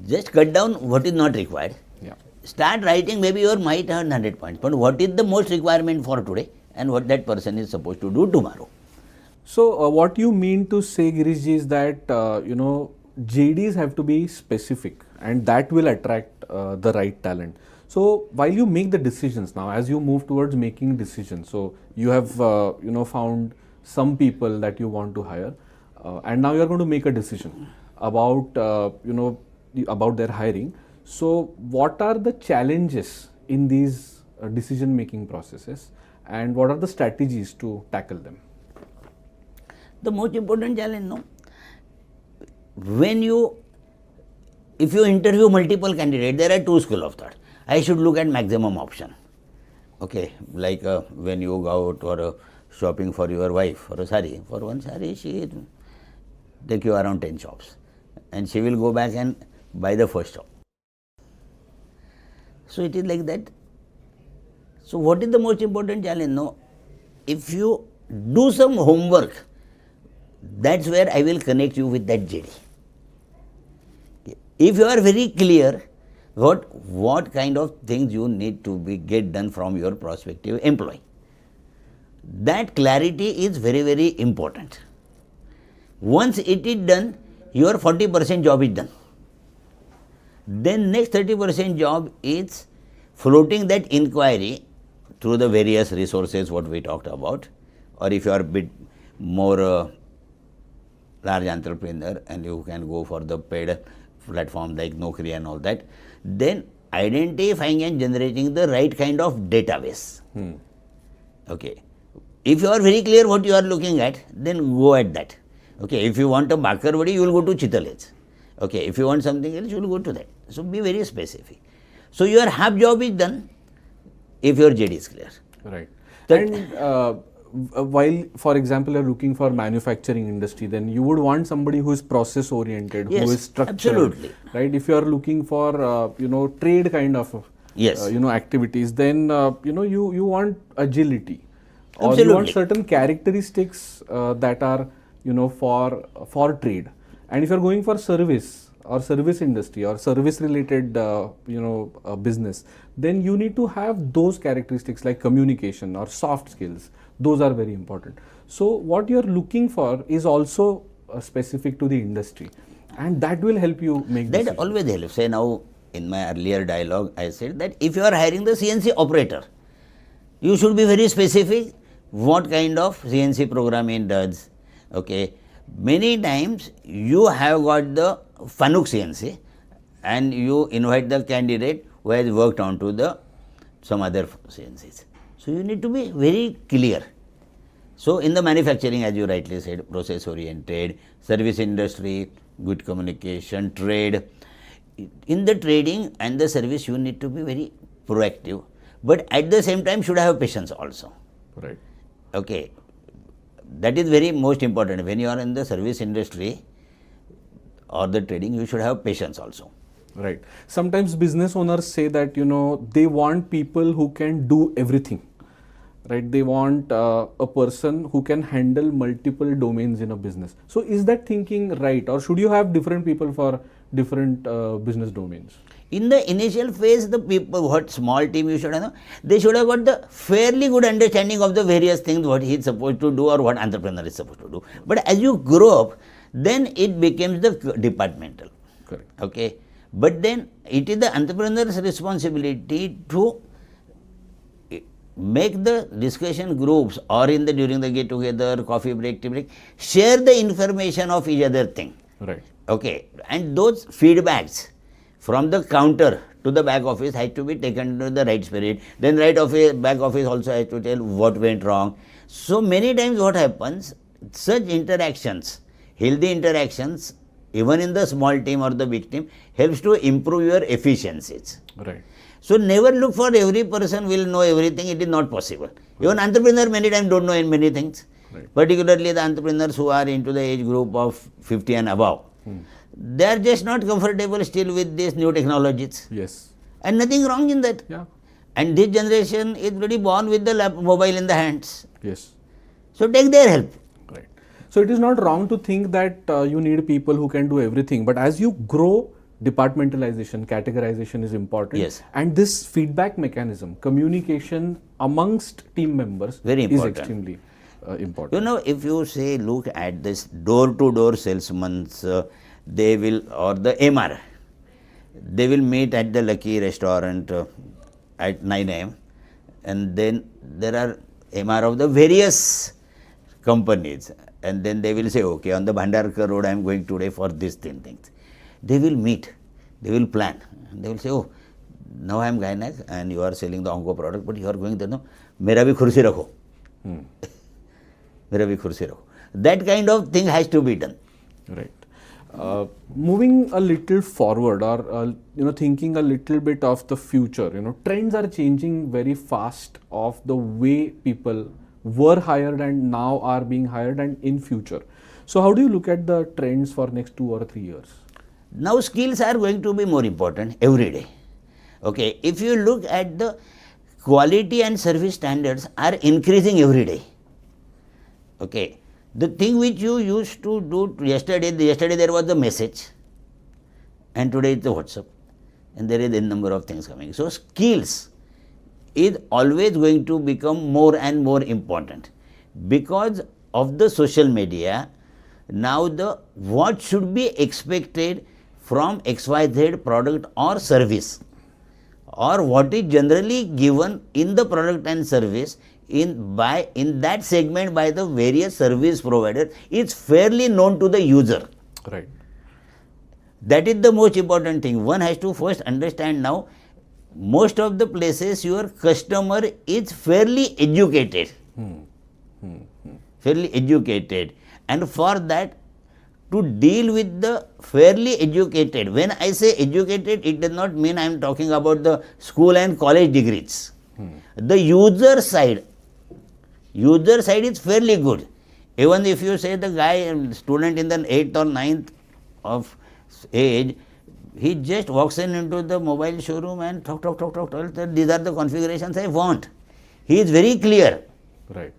[SPEAKER 2] just cut down what is not required.
[SPEAKER 1] Yeah.
[SPEAKER 2] Start writing, maybe you might have 100 points, but what is the most requirement for today and what that person is supposed to do tomorrow.
[SPEAKER 1] So what you mean to say, Girish, is that JDs have to be specific, and that will attract the right talent. So while you make the decisions now, as you move towards making decisions, so you have found some people that you want to hire, and now you are going to make a decision about about their hiring. So what are the challenges in these decision making processes, and what are the strategies to tackle them?
[SPEAKER 2] The most important challenge, if you interview multiple candidates, there are two schools of thought. I should look at maximum option. Okay, like when you go out for shopping for your wife for a sari, for one sari she take you around 10 shops, and she will go back and buy the first shop. So it is like that. So what is the most important challenge? If you do some homework, that's where I will connect you with that JD. If you are very clear what kind of things you need to get done from your prospective employee, that clarity is very, very important. Once it is done, your 40% job is done. Then next 30% job is floating that inquiry through the various resources what we talked about, or if you are a bit more large entrepreneur and you can go for the paid platform like Naukri and all that, then identifying and generating the right kind of database. Okay. If you are very clear what you are looking at, then go at that. Okay. If you want a Bakarwadi, you will go to Chitalej. Okay. If you want something else, you will go to that. So be very specific. So your half job is done if your JD is clear.
[SPEAKER 1] Right.
[SPEAKER 2] That-
[SPEAKER 1] And while, for example, you're looking for manufacturing industry, then you would want somebody who is process oriented,
[SPEAKER 2] Yes,
[SPEAKER 1] who is structured.
[SPEAKER 2] absolutely.
[SPEAKER 1] Right. If you are looking for trade kind of
[SPEAKER 2] Yes.
[SPEAKER 1] activities, then you want agility, or you
[SPEAKER 2] Absolutely.
[SPEAKER 1] want certain characteristics that are for trade. And if you're going for service or service industry or service related business, then you need to have those characteristics like communication or soft skills. Those are very important. So what you're looking for is also specific to the industry, and that will help you make
[SPEAKER 2] That
[SPEAKER 1] decisions.
[SPEAKER 2] always helps. Say now, in my earlier dialogue, I said that if you are hiring the CNC operator, you should be very specific what kind of CNC program it does. Okay, many times you have got the Fanuc CNC and you invite the candidate who has worked on to the some other CNCs. So you need to be very clear. So in the manufacturing, as you rightly said, process oriented, service industry, good communication, trade. In the trading and the service, you need to be very proactive, but at the same time should have patience also.
[SPEAKER 1] Right.
[SPEAKER 2] Okay, that is very most important. When you are in the service industry or the trading, you should have patience also.
[SPEAKER 1] Right. Sometimes business owners say that, they want people who can do everything. Right. They want a person who can handle multiple domains in a business. So is that thinking right, or should you have different people for different business domains?
[SPEAKER 2] In the initial phase, the people, what small team you should have, they should have got the fairly good understanding of the various things, what he is supposed to do or what entrepreneur is supposed to do. But as you grow up, then it becomes the departmental.
[SPEAKER 1] Correct.
[SPEAKER 2] Okay. But then it is the entrepreneur's responsibility to make the discussion groups or in the during the get together, coffee break, tea break, share the information of each other thing.
[SPEAKER 1] Right.
[SPEAKER 2] Okay. And those feedbacks from the counter to the back office has to be taken to the right spirit. Then back office also has to tell what went wrong. So many times what happens, such interactions, healthy interactions, even in the small team or the big team, helps to improve your efficiencies.
[SPEAKER 1] Right.
[SPEAKER 2] So never look for every person will know everything. It is not possible. Even entrepreneur many times don't know in many things.
[SPEAKER 1] Right.
[SPEAKER 2] Particularly the entrepreneurs who are into the age group of 50 and above. They are just not comfortable still with these new technologies.
[SPEAKER 1] Yes.
[SPEAKER 2] And nothing wrong in that.
[SPEAKER 1] Yeah.
[SPEAKER 2] And this generation is already born with the mobile in the hands.
[SPEAKER 1] Yes.
[SPEAKER 2] So take their help.
[SPEAKER 1] Right. So it is not wrong to think that you need people who can do everything, but as you grow, departmentalization, categorization is important.
[SPEAKER 2] Yes.
[SPEAKER 1] And this feedback mechanism, communication amongst team members
[SPEAKER 2] Very
[SPEAKER 1] is
[SPEAKER 2] important.
[SPEAKER 1] extremely important.
[SPEAKER 2] You know, if you say look at this door-to-door salesmen, they will, or the MR, they will meet at the Lucky restaurant at 9 a.m. and then there are MR of the various companies, and then they will say, okay, on the Bhandarkar road I am going today for these things. They will meet, they will plan, and they will say, oh, now I am Gynec and you are selling the onco product, but you are going there, no, mera bhi khursi rakho. Mera bhi khursi rakho. That kind of thing has to be done.
[SPEAKER 1] Right. Moving a little forward, or thinking a little bit of the future, trends are changing very fast of the way people were hired and now are being hired and in future. So how do you look at the trends for next 2 or 3 years?
[SPEAKER 2] Now skills are going to be more important every day. Okay, if you look at the quality and service standards are increasing every day. Okay, the thing which you used to do yesterday there was the message, and today it's the WhatsApp, and there is a number of things coming. So skills is always going to become more and more important because of the social media. Now the what should be expected from XYZ product or service, or what is generally given in the product and service in that segment by the various service providers is fairly known to the user.
[SPEAKER 1] Right.
[SPEAKER 2] That is the most important thing. One has to first understand now, most of the places your customer is fairly educated. Fairly educated. And for that, to deal with the fairly educated, when I say educated, it does not mean I am talking about the school and college degrees. The user side is fairly good. Even if you say the guy, student in the 8th or 9th of age, he just walks into the mobile showroom and talk, these are the configurations I want. He is very clear.
[SPEAKER 1] Right.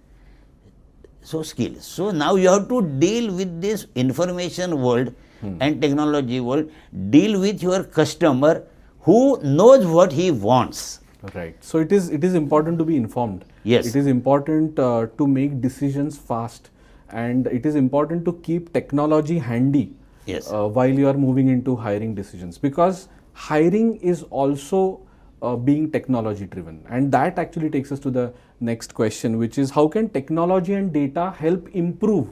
[SPEAKER 2] So skills. So now you have to deal with this information world and technology world, deal with your customer who knows what he wants.
[SPEAKER 1] Right. So it is important to be informed.
[SPEAKER 2] Yes.
[SPEAKER 1] It is important to make decisions fast, and it is important to keep technology handy.
[SPEAKER 2] Yes.
[SPEAKER 1] While you are moving into hiring decisions, because hiring is also being technology driven. And that actually takes us to the next question, which is how can technology and data help improve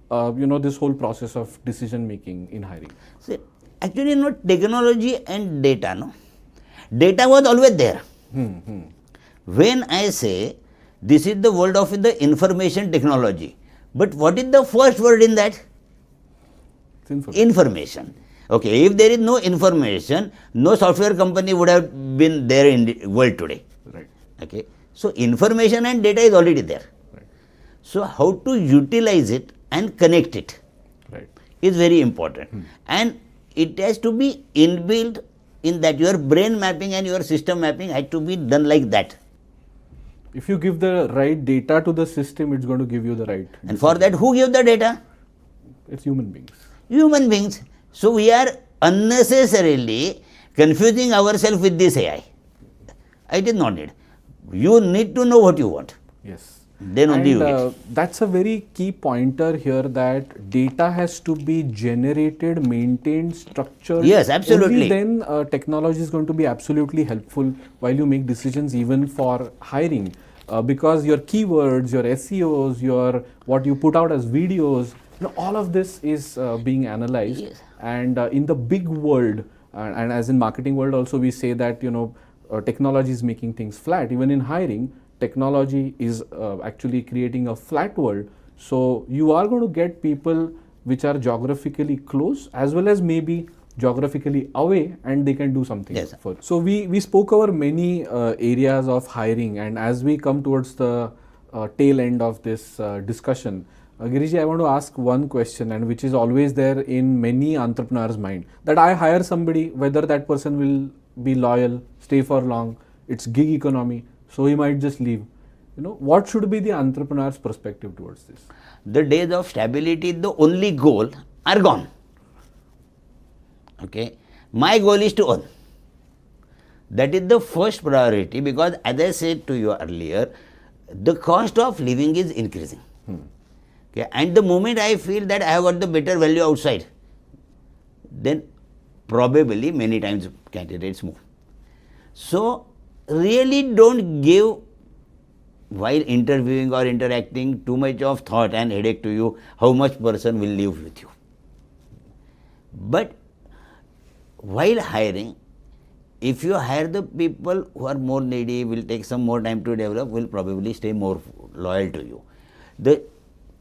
[SPEAKER 1] this whole process of decision making in hiring?
[SPEAKER 2] See, actually, technology and data, data was always there. When I say this is the world of the information technology, but what is the first word in that? Information. Okay, if there is no information, no software company would have been there in the world today.
[SPEAKER 1] Right.
[SPEAKER 2] Okay, so information and data is already there.
[SPEAKER 1] Right.
[SPEAKER 2] So how to utilize it and connect it,
[SPEAKER 1] right,
[SPEAKER 2] is very important. And it has to be inbuilt in that your brain mapping and your system mapping had to be done like that.
[SPEAKER 1] If you give the right data to the system, it's going to give you the right.
[SPEAKER 2] And for that, who gives the data?
[SPEAKER 1] It's human beings.
[SPEAKER 2] Human beings. So we are unnecessarily confusing ourselves with this AI. I did not need. You need to know what you want.
[SPEAKER 1] Yes.
[SPEAKER 2] Then only you get.
[SPEAKER 1] That's a very key pointer here, that data has to be generated, maintained, structured.
[SPEAKER 2] Yes, absolutely.
[SPEAKER 1] Only then technology is going to be absolutely helpful while you make decisions, even for hiring. Because your keywords, your SEOs, your what you put out as videos, all of this is being analyzed.
[SPEAKER 2] Yes.
[SPEAKER 1] And in the big world, and as in marketing world also, we say that technology is making things flat. Even in hiring, technology is actually creating a flat world. So you are going to get people which are geographically close as well as maybe geographically away, and they can do something.
[SPEAKER 2] Yes.
[SPEAKER 1] So we spoke over many areas of hiring, and as we come towards the tail end of this discussion, Girishji, I want to ask one question, and which is always there in many entrepreneurs' mind, that I hire somebody, whether that person will be loyal, stay for long, it's gig economy, so he might just leave. What should be the entrepreneur's perspective towards this?
[SPEAKER 2] The days of stability, the only goal, are gone. Okay, my goal is to earn. That is the first priority, because as I said to you earlier, the cost of living is increasing. Okay, and the moment I feel that I have got the better value outside, then probably many times candidates move. So really don't give, while interviewing or interacting, too much of thought and headache to you how much person will live with you. But while hiring, if you hire the people who are more needy, will take some more time to develop, will probably stay more loyal to you.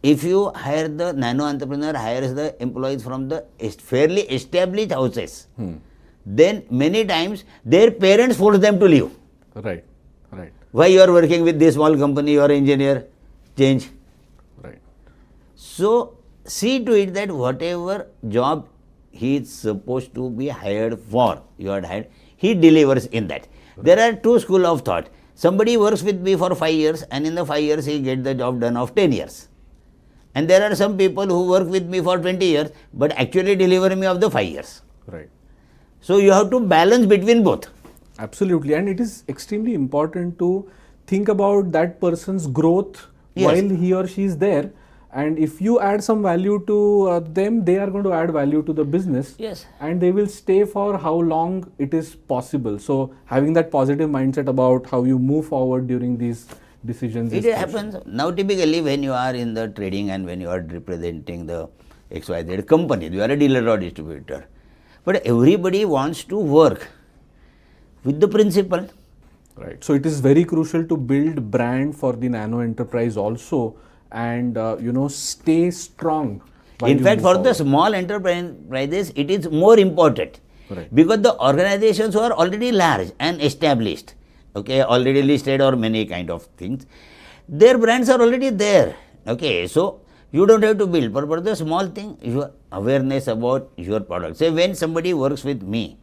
[SPEAKER 2] If you hire the nano entrepreneur, hires the employees from the fairly established houses, then many times their parents force them to leave.
[SPEAKER 1] Right, right.
[SPEAKER 2] Why you are working with this small company, you are engineer, change.
[SPEAKER 1] Right.
[SPEAKER 2] So see to it that whatever job he is supposed to be hired for, you are hired, he delivers in that. Right. There are two schools of thought. Somebody works with me for 5 years, and in the 5 years he gets the job done of 10 years. And there are some people who work with me for 20 years, but actually deliver me of the 5 years.
[SPEAKER 1] Right.
[SPEAKER 2] So you have to balance between both.
[SPEAKER 1] Absolutely, and it is extremely important to think about that person's growth. Yes. While he or she is there, and if you add some value to them, they are going to add value to the business.
[SPEAKER 2] Yes.
[SPEAKER 1] And they will stay for how long it is possible. So having that positive mindset about how you move forward during these decisions.
[SPEAKER 2] It happens now. Typically, when you are in the trading and when you are representing the XYZ company, you are a dealer or distributor, but everybody wants to work with the principal.
[SPEAKER 1] Right. So it is very crucial to build brand for the nano enterprise also, and stay strong.
[SPEAKER 2] In fact, for the small enterprises, it is more important.
[SPEAKER 1] Right.
[SPEAKER 2] Because the organizations who are already large and established, okay, already listed or many kind of things, their brands are already there. Okay, so you don't have to build. But for the small thing, your awareness about your product. Say when somebody works with me,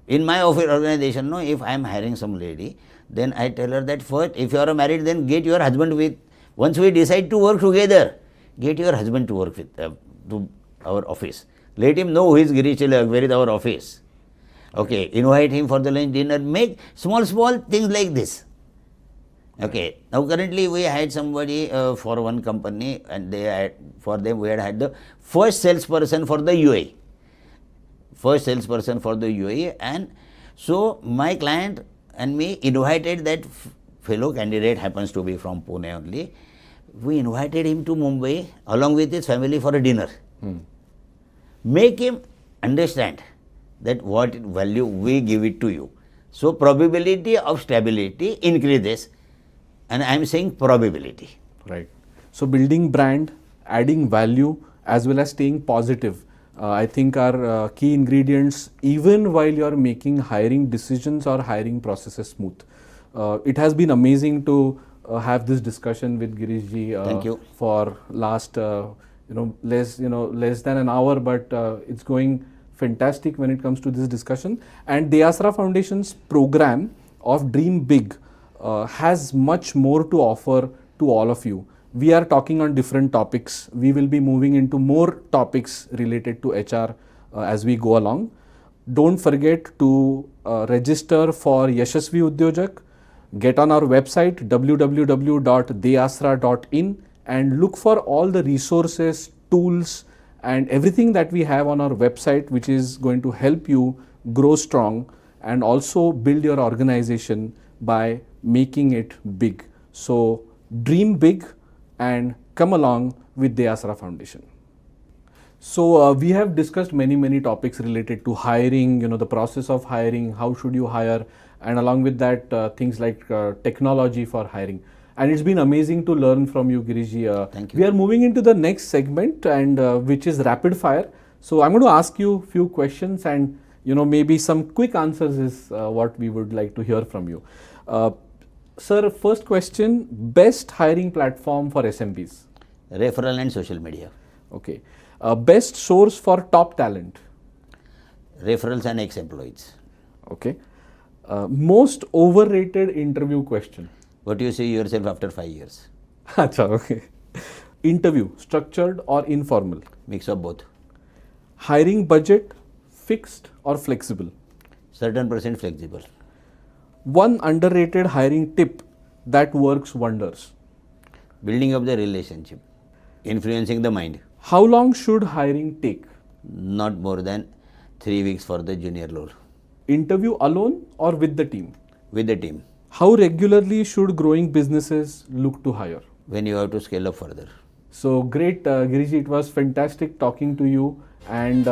[SPEAKER 2] in my office organization, if I am hiring some lady, then I tell her that first, if you are married, then get your husband with. Once we decide to work together, get your husband to work with to our office. Let him know who is Girish Tilak, where is our office. Okay, invite him for the lunch, dinner, make small things like this. Okay, now currently we had somebody for one company, and for them we had the first salesperson for the UAE. And so my client And we invited that fellow candidate, happens to be from Pune only. We invited him to Mumbai along with his family for a dinner. Make him understand that what value we give it to you. So probability of stability increases, and I am saying probability.
[SPEAKER 1] Right. So building brand, adding value, as well as staying positive, I think are key ingredients even while you are making hiring decisions or hiring processes smooth. It has been amazing to have this discussion with Girish ji
[SPEAKER 2] Thank you.
[SPEAKER 1] for last less than an hour, but it's going fantastic when it comes to this discussion. And deAsra Foundation's program of Dream Big has much more to offer to all of you. We are talking on different topics. We will be moving into more topics related to HR as we go along. Don't forget to register for Yashasvi Udyojak. Get on our website www.deasra.in and look for all the resources, tools, and everything that we have on our website, which is going to help you grow strong and also build your organization by making it big. So dream big and come along with deAsra Foundation. So we have discussed many topics related to hiring, the process of hiring, how should you hire, and along with that things like technology for hiring. And it's been amazing to learn from you, Girish ji.
[SPEAKER 2] Thank you.
[SPEAKER 1] We are moving into the next segment, and which is rapid fire. So I'm going to ask you a few questions, and maybe some quick answers is what we would like to hear from you. Sir, first question: best hiring platform for SMBs?
[SPEAKER 2] Referral and social media.
[SPEAKER 1] Okay. Best source for top talent?
[SPEAKER 2] Referrals and ex-employees.
[SPEAKER 1] Okay. Most overrated interview question?
[SPEAKER 2] What do you see yourself after 5 years?
[SPEAKER 1] Acha, okay. Interview, structured or informal?
[SPEAKER 2] Mix of both.
[SPEAKER 1] Hiring budget, fixed or flexible?
[SPEAKER 2] Certain percent flexible.
[SPEAKER 1] One underrated hiring tip that works wonders?
[SPEAKER 2] Building up the relationship. Influencing the mind.
[SPEAKER 1] How long should hiring take?
[SPEAKER 2] Not more than 3 weeks for the junior role.
[SPEAKER 1] Interview alone or with the team?
[SPEAKER 2] With the team.
[SPEAKER 1] How regularly should growing businesses look to hire?
[SPEAKER 2] When you have to scale up further.
[SPEAKER 1] So great, Girish, it was fantastic talking to you, and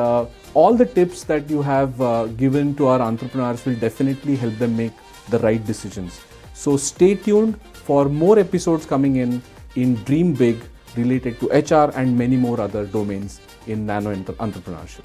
[SPEAKER 1] all the tips that you have given to our entrepreneurs will definitely help them make the right decisions. So stay tuned for more episodes coming in Dream Big related to HR and many more other domains in nano entrepreneurship.